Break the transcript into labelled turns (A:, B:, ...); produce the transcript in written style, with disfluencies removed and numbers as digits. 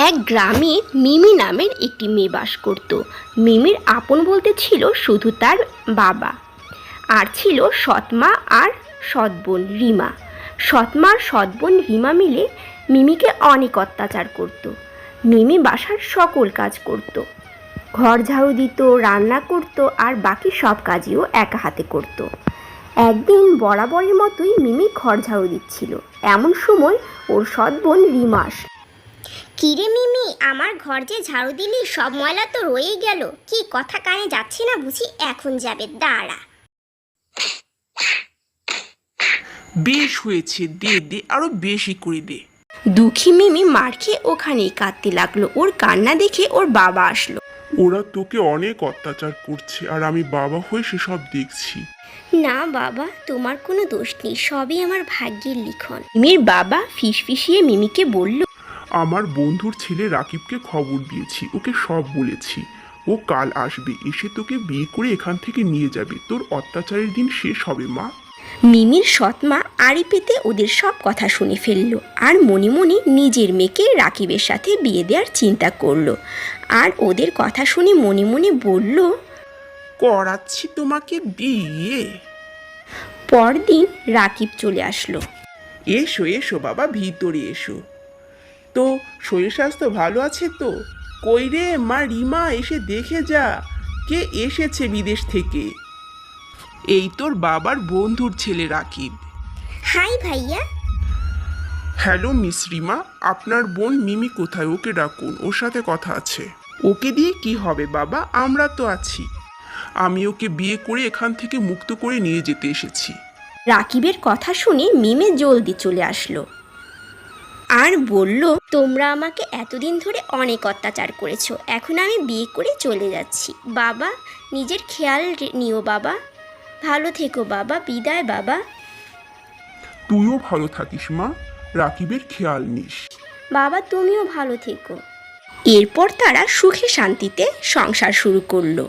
A: এক গ্রামে মিমি নামের একটি মেয়ে বাস করত। মিমির আপন বলতে ছিল শুধু তার বাবা, আর ছিল সৎমা আর সৎ বোন রিমা। সৎমা আর সৎ বোন রিমা মিলে মিমিকে অনেক অত্যাচার করত। মিমি বাসার সকল কাজ করত, ঘর ঝাড়ু দিত, রান্না করত, আর বাকি সব কাজও একা হাতে করত। একদিন বরাবরের মতোই মিমি ঘর ঝাড়ু দিচ্ছিল। এমন সময় ওর সৎ বোন রিমা আসলো।
B: কিরে মিমি, আমার ঘর যে ঝাড়ু দিলি, সব ময়লা তো রয়েই গেল। কি কথা কানে যাচ্ছে না বুঝি? এখন যাবে, দাঁড়া।
C: বেশ হয়েছে, দে দে, আরো বেশি করে দে।
A: দুঃখী মিমি মার খেয়ে ওখানেই কাঁদতে লাগলো। ওর কান্না দেখে ওর বাবা আসলো।
D: ওরা তোকে অনেক অত্যাচার করছে আর আমি বাবা হয়ে সেসব দেখছি।
B: না বাবা, তোমার কোনো দোষ নেই, সবই আমার ভাগ্যের লিখন।
A: মিমির বাবা ফিসফিসিয়ে মিমিকে বলল,
D: আমার বন্ধুর ছেলে রাকিবকে খবর দিয়েছি, ওকে সব বলেছি। ও কাল আসবে, এসে তোকে বিয়ে করে এখান থেকে নিয়ে যাবে। তোর অত্যাচারের দিন শেষ হবে মা।
A: মিমির সৎমা আড়ি পেতে ওদের সব কথা শুনে ফেললো, আর মনে মনে নিজের মেয়েকে রাকিবের সাথে বিয়ে দেওয়ার চিন্তা করলো। আর ওদের কথা শুনে মনে মনে বলল,
C: করাচ্ছি তোমাকে বিয়ে।
A: পরদিন রাকিব চলে আসলো।
C: এসো এসো বাবা, ভিতরে এসো। তো শরীর স্বাস্থ্য ভালো আছে তো? কই রে মা রিমা, এসে দেখে যা কে এসেছে বিদেশ থেকে। এই তোর বাবার বন্ধুর ছেলে রাকিব।
B: হাই ভাইয়া।
D: হ্যালো মিস রিমা, আপনার বোন মিমি কোথায়? ওকে ডাকুন, ওর সাথে কথা আছে।
C: ওকে দিয়ে কি হবে বাবা, আমরা তো আছি।
D: আমি ওকে বিয়ে করে এখান থেকে মুক্ত করে নিয়ে যেতে এসেছি।
A: রাকিবের কথা শুনে মিমে জলদি চলে আসলো আর বলল,
B: তোমরা আমাকে এতদিন ধরে অনেক অত্যাচার করেছো, এখন আমি বিয়ে করে চলে যাচ্ছি। বাবা, নিজের খেয়াল নিও বাবা। ভালো থেকো বাবা, বিদায় বাবা।
D: তুইও ভালো থাকিস মা, রাকিবের খেয়াল নিস।
B: বাবা তুমিও ভালো থেকো।
A: এরপর তারা সুখে শান্তিতে সংসার শুরু করলো।